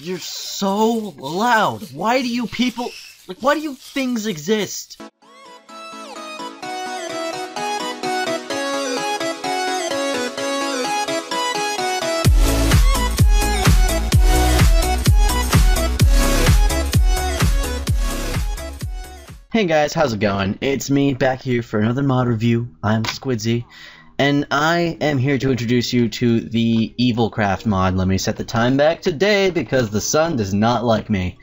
You're so loud. Why do you people... Like, why do you things exist? Hey guys, how's it going? It's me, back here for another mod review. I'm Squidzy, and I am here to introduce you to the EvilCraft mod. Let me set the time back today because the sun does not like me.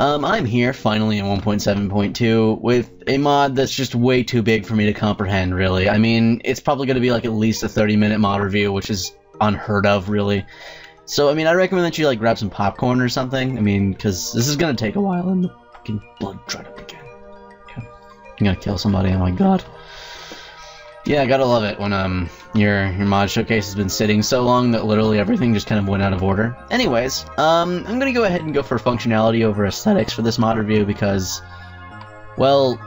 I'm here, finally, in 1.7.2, with a mod that's just way too big for me to comprehend, really. I mean, it's probably going to be like at least a 30-minute mod review, which is unheard of, really. So, I mean, I recommend that you, like, grab some popcorn or something. I mean, because this is going to take a while, and the fucking blood tried to begin. I'm gonna kill somebody, oh my god. Yeah, I gotta love it when your mod showcase has been sitting so long that literally everything just kind of went out of order. Anyways, I'm gonna go ahead and go for functionality over aesthetics for this mod review because, well,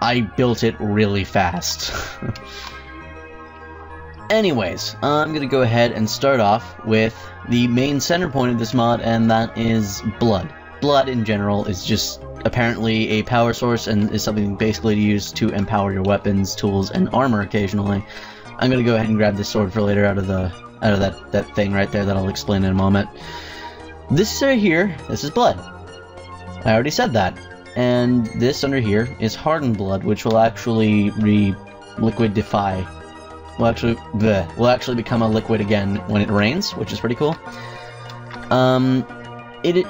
I built it really fast. Anyways, I'm gonna go ahead and start off with the main center point of this mod, and that is blood. Blood in general is just apparently a power source and is something basically to use to empower your weapons, tools, and armor occasionally. I'm gonna go ahead and grab this sword for later out of that thing right there that I'll explain in a moment. This right here, this is blood. I already said that. And this under here is hardened blood, which will actually liquidify. Will actually become a liquid again when it rains, which is pretty cool.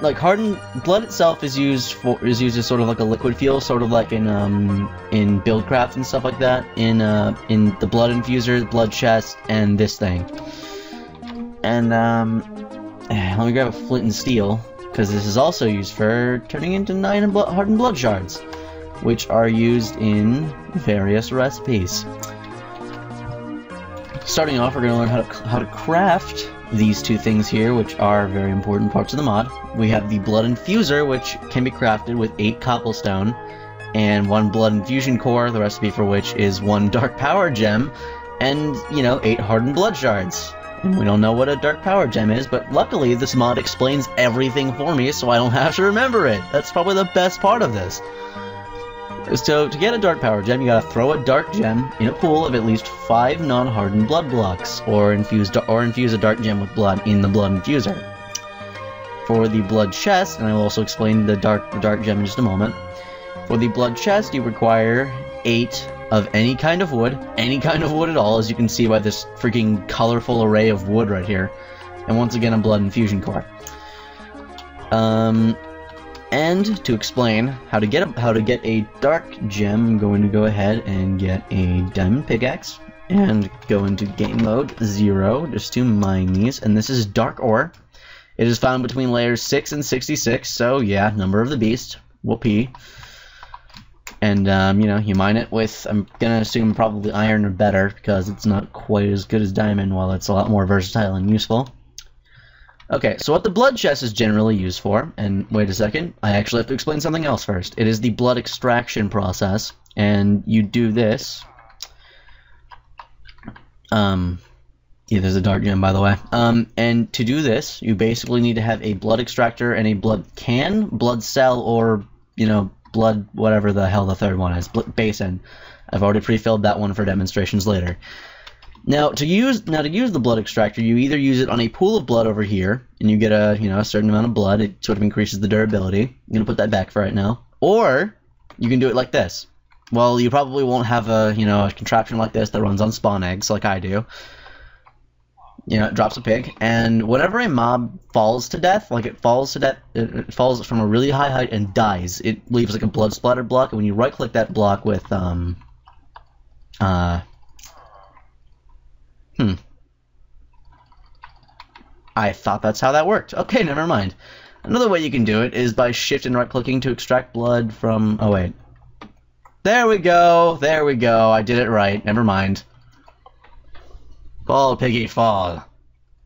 Like hardened blood itself is used as sort of like a liquid fuel, sort of like in EvilCraft and stuff like that. In the blood infuser, blood chest, and this thing. And let me grab a flint and steel because this is also used for turning into 9 hardened blood shards, which are used in various recipes. Starting off, we're going to learn how to craft these two things here, which are very important parts of the mod. We have the blood infuser, which can be crafted with 8 cobblestone and 1 blood infusion core, the recipe for which is 1 dark power gem and, you know, 8 hardened blood shards. And we don't know what a dark power gem is, but luckily this mod explains everything for me so I don't have to remember it. That's probably the best part of this. So, to get a dark power gem, you gotta throw a dark gem in a pool of at least 5 non-hardened blood blocks, or infuse a dark gem with blood in the blood infuser. For the blood chest, and I will also explain the dark gem in just a moment. For the blood chest, you require 8 of any kind of wood at all, as you can see by this freaking colorful array of wood right here. And once again, a blood infusion core. And to explain how to get a dark gem, I'm going to go ahead and get a diamond pickaxe and go into game mode 0 just to mine these. And this is dark ore. It is found between layers 6 and 66. So yeah, number of the beast. Whoopee. And you know, you mine it with, I'm gonna assume probably iron or better because it's not quite as good as diamond, while it's a lot more versatile and useful. Okay, so what the blood chest is generally used for, and wait a second, I actually have to explain something else first. It is the blood extraction process, and you do this. Yeah, there's a dark gem, by the way. And to do this, you basically need to have a blood extractor and a blood can, blood cell, or, you know, blood, whatever the hell the third one is, basin. I've already pre-filled that one for demonstrations later. Now to use the blood extractor, you either use it on a pool of blood over here, and you get a certain amount of blood. It sort of increases the durability. I'm gonna put that back for right now. Or you can do it like this. Well, you probably won't have a contraption like this that runs on spawn eggs like I do. You know, it drops a pig, and whenever a mob falls to death, it falls from a really high height and dies, it leaves like a blood splatter block, and when you right click that block with I thought that's how that worked. Okay, never mind. Another way you can do it is by shift and right clicking to extract blood from... Oh, wait. There we go! There we go! I did it right. Never mind. Fall, piggy, fall.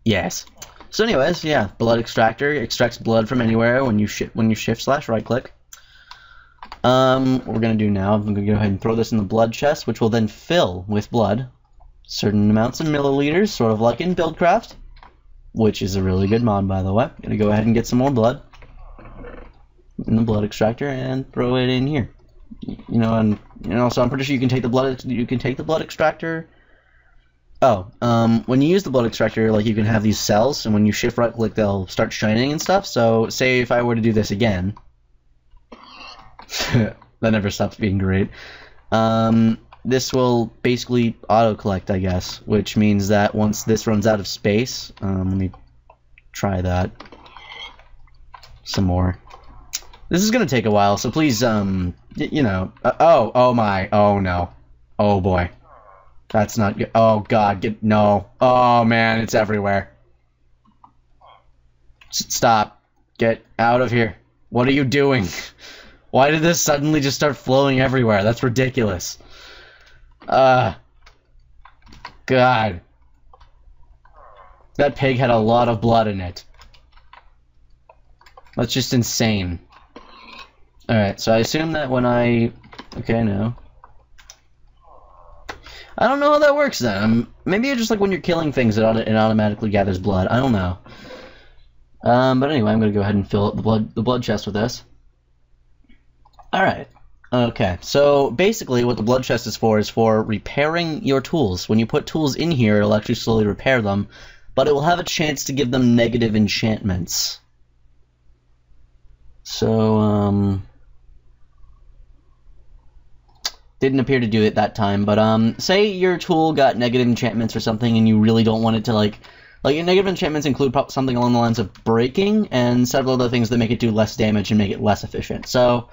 Yes. So anyways, yeah, blood extractor extracts blood from anywhere when you shift/right click. What we're gonna do now, I'm gonna go ahead and throw this in the blood chest, which will then fill with blood. Certain amounts of milliliters, sort of like in EvilCraft. which is a really good mod, by the way. I'm gonna go ahead and get some more blood in the blood extractor and throw it in here. You know, so I'm pretty sure you can take the blood extractor. Oh, when you use the blood extractor, like, you can have these cells, and when you shift right click, they'll start shining and stuff. So, say if I were to do this again, that never stops being great. This will basically auto-collect, I guess, which means that once this runs out of space, let me try that some more. This is gonna take a while, so please, you know, oh my, oh no, oh boy. That's not good. Oh god, no. Oh man, it's everywhere. Stop. Get out of here. What are you doing? Why did this suddenly just start flowing everywhere? That's ridiculous. God. That pig had a lot of blood in it. That's just insane. Alright, so I assume that when I... Okay, no. I don't know how that works then. Maybe it's just like when you're killing things, it automatically gathers blood. I don't know. But anyway, I'm gonna go ahead and fill up the blood chest with this. Alright. Okay, so basically what the blood chest is for repairing your tools. When you put tools in here, it'll actually slowly repair them, but it will have a chance to give them negative enchantments. So, didn't appear to do it that time, but say your tool got negative enchantments or something and you really don't want it to, like your negative enchantments include something along the lines of breaking and several other things that make it do less damage and make it less efficient. So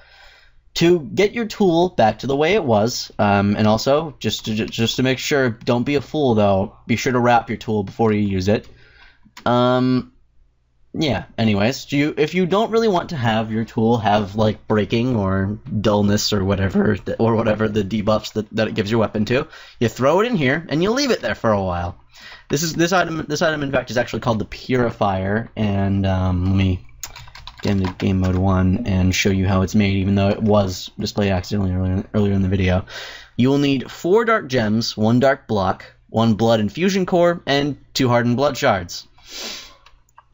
to get your tool back to the way it was, and also just to make sure, don't be a fool though, be sure to wrap your tool before you use it. Yeah, anyways, if you don't really want to have your tool have, like, breaking or dullness or whatever the debuffs that it gives your weapon to, you throw it in here and you leave it there for a while. This item in fact is actually called the Purifier, and let me get into game mode 1 and show you how it's made, even though it was displayed accidentally earlier in the video. You will need 4 dark gems, 1 dark block, 1 blood infusion core, and 2 hardened blood shards.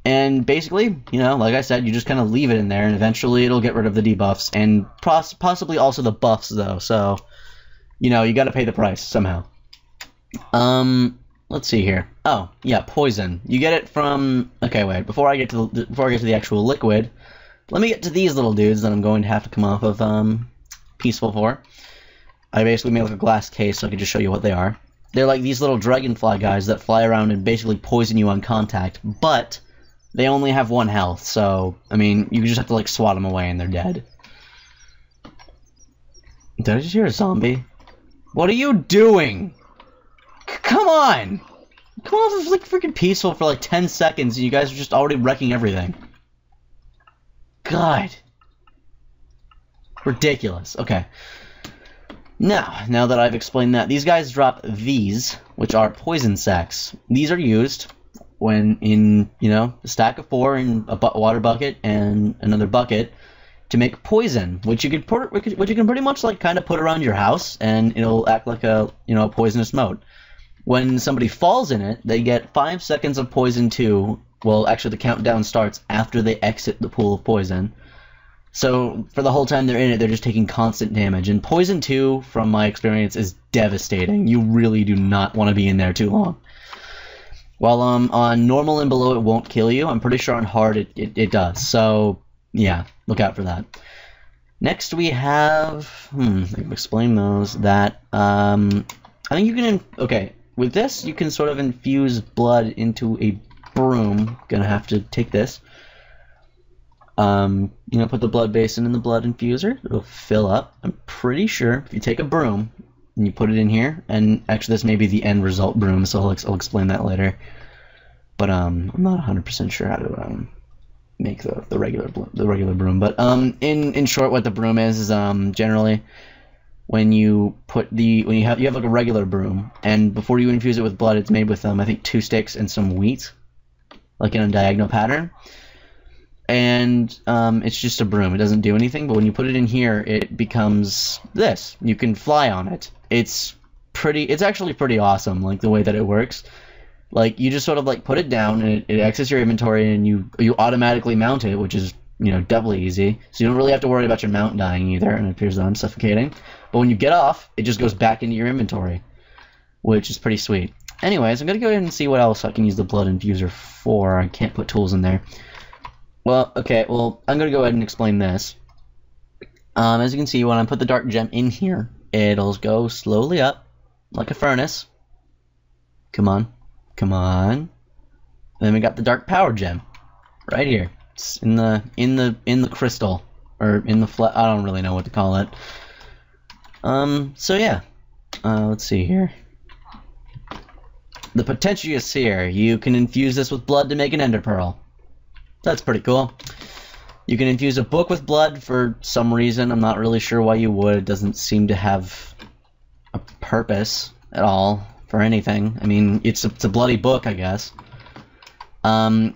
And basically, you know, like I said, you just kind of leave it in there, and eventually it'll get rid of the debuffs, and possibly also the buffs, though, so, you know, you gotta pay the price, somehow. Let's see here. Oh, yeah, poison. You get it from... Okay, wait, before I get to the actual liquid, let me get to these little dudes that I'm going to have to come off of, Peaceful for. I basically made like a glass case so I can just show you what they are. They're like these little dragonfly guys that fly around and basically poison you on contact, but they only have 1 health, so, I mean, you just have to, like, swat them away and they're dead. Did I just hear a zombie? What are you doing? Come on! Come off of, like, freaking Peaceful for, like, 10 seconds and you guys are just already wrecking everything. God. Ridiculous. Okay. Now that I've explained that, these guys drop these, which are poison sacks. These are used when in, you know, a stack of 4 in a water bucket and another bucket to make poison, which you can pretty much, like, kind of put around your house, and it'll act like a, you know, poisonous moat. When somebody falls in it, they get 5 seconds of poison too. Well, actually, the countdown starts after they exit the pool of poison. So for the whole time they're in it, they're just taking constant damage. And poison 2, from my experience, is devastating. You really do not want to be in there too long. While on normal and below it won't kill you, I'm pretty sure on hard it does. So yeah, look out for that. Next we have, I can explain those. That I think you can. Okay, with this you can sort of infuse blood into a broom. Gonna have to take this. You know, put the blood basin in the blood infuser. It'll fill up. I'm pretty sure if you take a broom and you put it in here, and actually this may be the end result broom, so I'll explain that later. But I'm not 100% sure how to make the regular broom. But in short, what the broom is generally when you have like a regular broom, and before you infuse it with blood, it's made with I think 2 sticks and some wheat, like in a diagonal pattern. And it's just a broom. It doesn't do anything, but when you put it in here, it becomes this. You can fly on it. It's actually pretty awesome, like the way that it works. Like, you just sort of, like, put it down, and it exits your inventory, and you automatically mount it, which is, you know, doubly easy. So you don't really have to worry about your mount dying either, and it appears that I'm suffocating. But when you get off, it just goes back into your inventory, which is pretty sweet. Anyways, I'm going to go ahead and see what else I can use the blood infuser for. I can't put tools in there. Well, okay, well, I'm going to go ahead and explain this. As you can see, when I put the dark gem in here, it'll go slowly up, like a furnace. Come on. Come on. Then we got the dark power gem right here. It's in the crystal, or in the I don't really know what to call it. So yeah. Let's see here. The Potentius here. You can infuse this with blood to make an ender pearl. That's pretty cool. You can infuse a book with blood for some reason. I'm not really sure why you would. It doesn't seem to have a purpose at all for anything. I mean, it's a bloody book, I guess.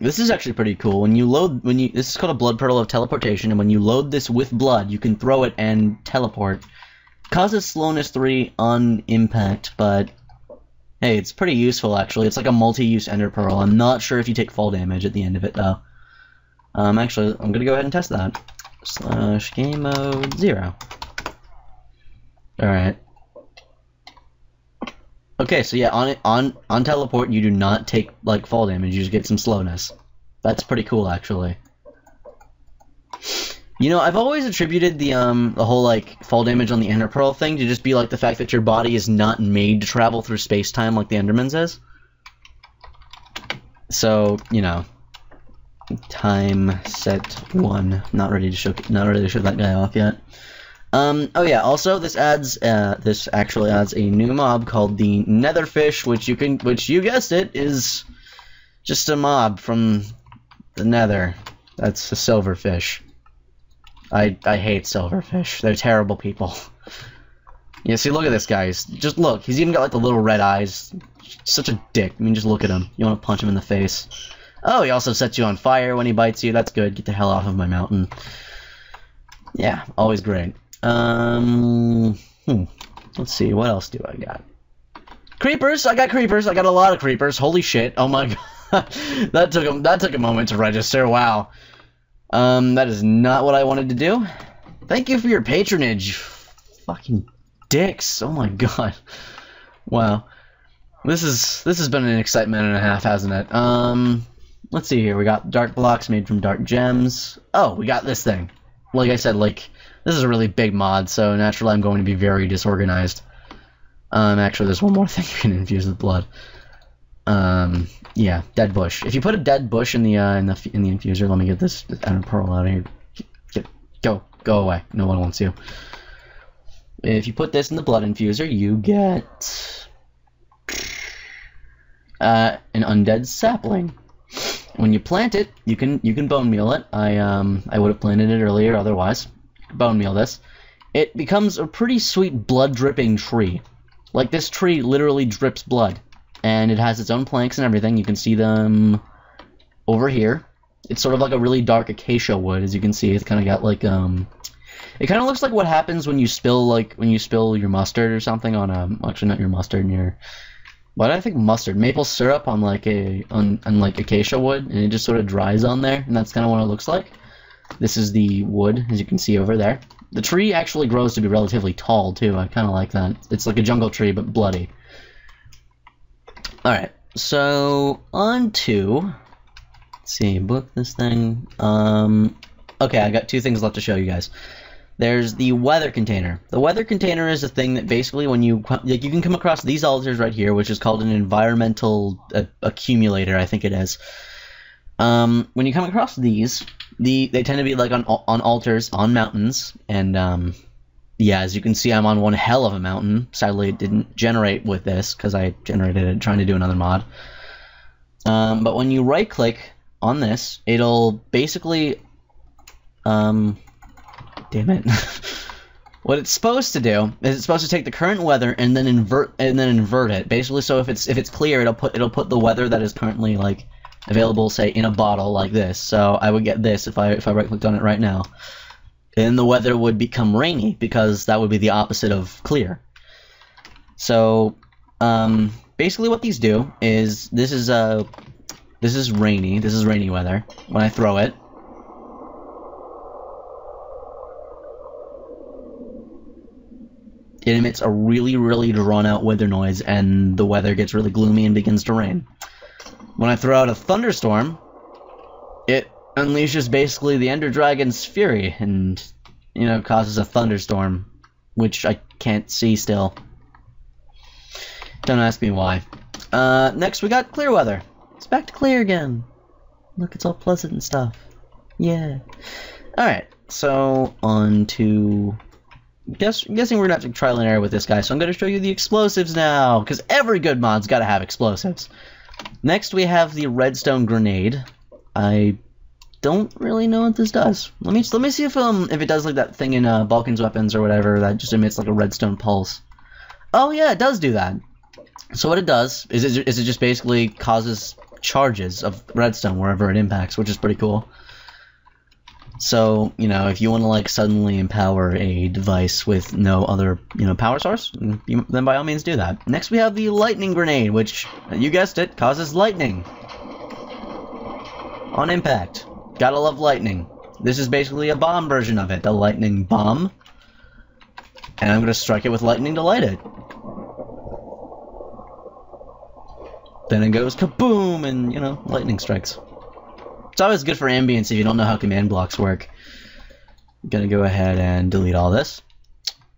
This is actually pretty cool. This is called a blood pearl of teleportation, and when you load this with blood, you can throw it and teleport. Causes slowness 3 on impact, but hey, it's pretty useful actually. It's like a multi-use ender pearl. I'm not sure if you take fall damage at the end of it though. Actually, I'm gonna go ahead and test that. / game mode 0. Alright. Okay, so yeah, on teleport, you do not take, like, fall damage, you just get some slowness. That's pretty cool, actually. You know, I've always attributed the whole, like, fall damage on the Ender Pearl thing to just be, like, the fact that your body is not made to travel through space-time like the Enderman's is. So, you know. Time set 1. Not ready to show that guy off yet. Oh yeah, also this actually adds a new mob called the Netherfish, which you guessed it, is just a mob from the Nether. That's a silverfish. I hate silverfish. They're terrible people. Yeah, see, look at this guy. Just look. He's even got like the little red eyes. Such a dick. I mean, just look at him. You want to punch him in the face. Oh, he also sets you on fire when he bites you. That's good. Get the hell off of my mountain. Yeah, always great. Let's see, what else do I got? Creepers! I got creepers! I got a lot of creepers. Holy shit. Oh my god. that took a moment to register. Wow. That is not what I wanted to do. Thank you for your patronage. Fucking dicks. Oh my god. Wow. This has been an excitement and a half, hasn't it? Let's see here. We got dark blocks made from dark gems. Oh, we got this thing. Like I said, like, this is a really big mod, so naturally I'm going to be very disorganized. Actually, there's one more thing you can infuse with blood. Yeah, dead bush. If you put a dead bush in the infuser, let me get this Ender Pearl out of here. Go away. No one wants you. If you put this in the blood infuser, you get an undead sapling. When you plant it, you can bone meal it. I would have planted it earlier otherwise. Bone meal this. It becomes a pretty sweet blood dripping tree. Like, this tree literally drips blood, and it has its own planks and everything. You can see them over here. It's sort of like a really dark acacia wood, as you can see. It's kind of got like it kind of looks like what happens when you spill your mustard or something on actually not your mustard, what I think mustard, maple syrup on like like acacia wood, and it just sort of dries on there, and that's kind of what it looks like. This is the wood, as you can see over there. The tree actually grows to be relatively tall, too. I kind of like that. It's like a jungle tree, but bloody. Alright, so on to... Let's see, book this thing. Okay, I got two things left to show you guys. There's the weather container. The weather container is a thing that basically when you can come across these altars right here, which is called an environmental accumulator, I think it is. When you come across these, they tend to be like on altars on mountains, and yeah, as you can see, I'm on one hell of a mountain. Sadly, it didn't generate with this because I generated it trying to do another mod. But when you right-click on this, it'll basically damn it. What it's supposed to do is it's supposed to take the current weather and then invert it. Basically, so if it's clear, it'll put the weather that is currently like available, say, in a bottle like this. So I would get this if I right-clicked on it right now. And the weather would become rainy, because that would be the opposite of clear. So, basically what these do is this is rainy. This is rainy weather. When I throw it, it emits a really, really drawn-out weather noise, and the weather gets really gloomy and begins to rain. When I throw out a thunderstorm, it unleashes basically the Ender Dragon's fury, and, you know, causes a thunderstorm, which I can't see still. Don't ask me why. Next we got clear weather. It's back to clear again. Look, it's all pleasant and stuff. Yeah. Alright, so on to... I'm guessing we're gonna have to trial and error with this guy, so I'm gonna show you the explosives now, because every good mod's gotta have explosives. Next we have the redstone grenade. I don't really know what this does. Let me see if it does like that thing in Balkan's weapons or whatever that just emits like a redstone pulse. Oh yeah, it does do that. So what it does is it just basically causes charges of redstone wherever it impacts, which is pretty cool. So, you know, if you want to, like, suddenly empower a device with no other, you know, power source, then by all means do that. Next we have the lightning grenade, which, you guessed it, causes lightning on impact. Gotta love lightning. This is basically a bomb version of it, the lightning bomb. And I'm gonna strike it with lightning to light it. Then it goes kaboom, and, you know, lightning strikes. It's always good for ambience if you don't know how command blocks work. I'm gonna go ahead and delete all this.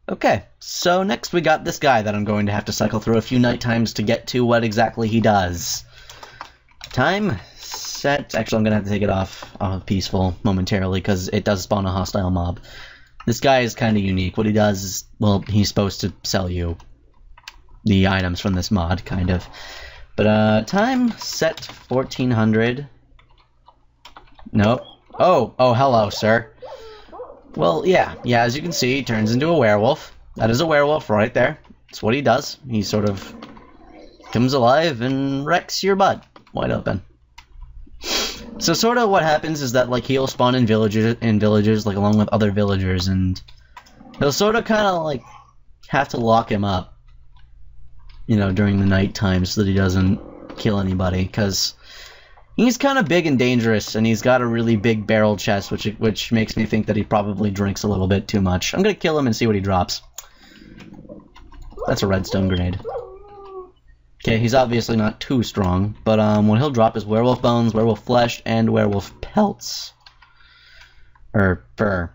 Okay, so next we got this guy that I'm going to have to cycle through a few night times to get to what exactly he does. Time, set... Actually, I'm gonna have to take it off peaceful momentarily because it does spawn a hostile mob. This guy is kind of unique. What he does is, well, he's supposed to sell you the items from this mod, kind of. But, time, set 1400... Nope. Oh, hello, sir. Well, yeah, as you can see, he turns into a werewolf. That is a werewolf right there. That's what he does. He sort of comes alive and wrecks your butt wide open. So sort of what happens is that, like, he'll spawn in villages, like, along with other villagers, and he'll sort of kind of, like, have to lock him up, you know, during the night time so that he doesn't kill anybody, because he's kind of big and dangerous, and he's got a really big barrel chest, which makes me think that he probably drinks a little bit too much. I'm gonna kill him and see what he drops. That's a redstone grenade. Okay, he's obviously not too strong, but what he'll drop is werewolf bones, werewolf flesh, and werewolf pelts. Or fur.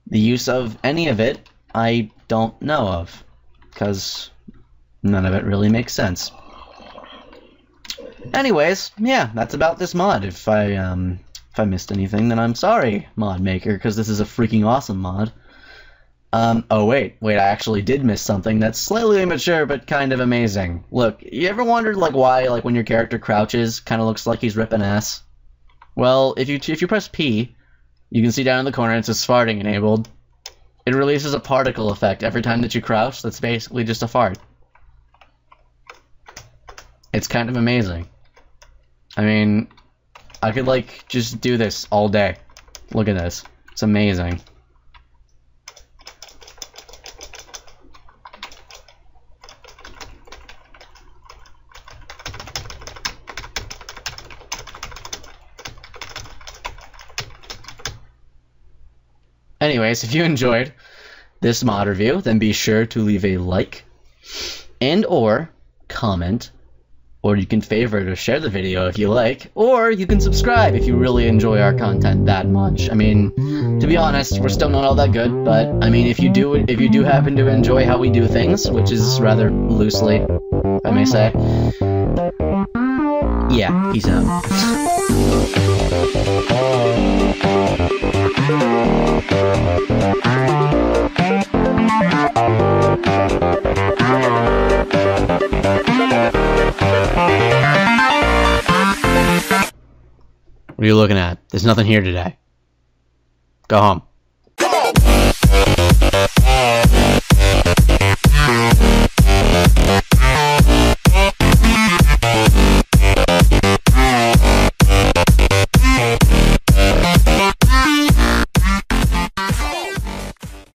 The use of any of it, I don't know of, because none of it really makes sense. Anyways, yeah, that's about this mod. If I missed anything, then I'm sorry, mod maker, because this is a freaking awesome mod. Oh wait, I actually did miss something that's slightly immature, but kind of amazing. Look, you ever wondered, like, why, like, when your character crouches, kind of looks like he's ripping ass? Well, if you press P, you can see down in the corner it says farting enabled. It releases a particle effect every time that you crouch that's basically just a fart. It's kind of amazing. I mean, I could, like, just do this all day. Look at this. It's amazing. Anyways, if you enjoyed this mod review, then be sure to leave a like and or comment. Or you can favorite or share the video if you like, or you can subscribe if you really enjoy our content that much. I mean, to be honest, we're still not all that good, but I mean, if you do happen to enjoy how we do things, which is rather loosely, if I may say, yeah, peace out. What are you looking at? There's nothing here today. Go home.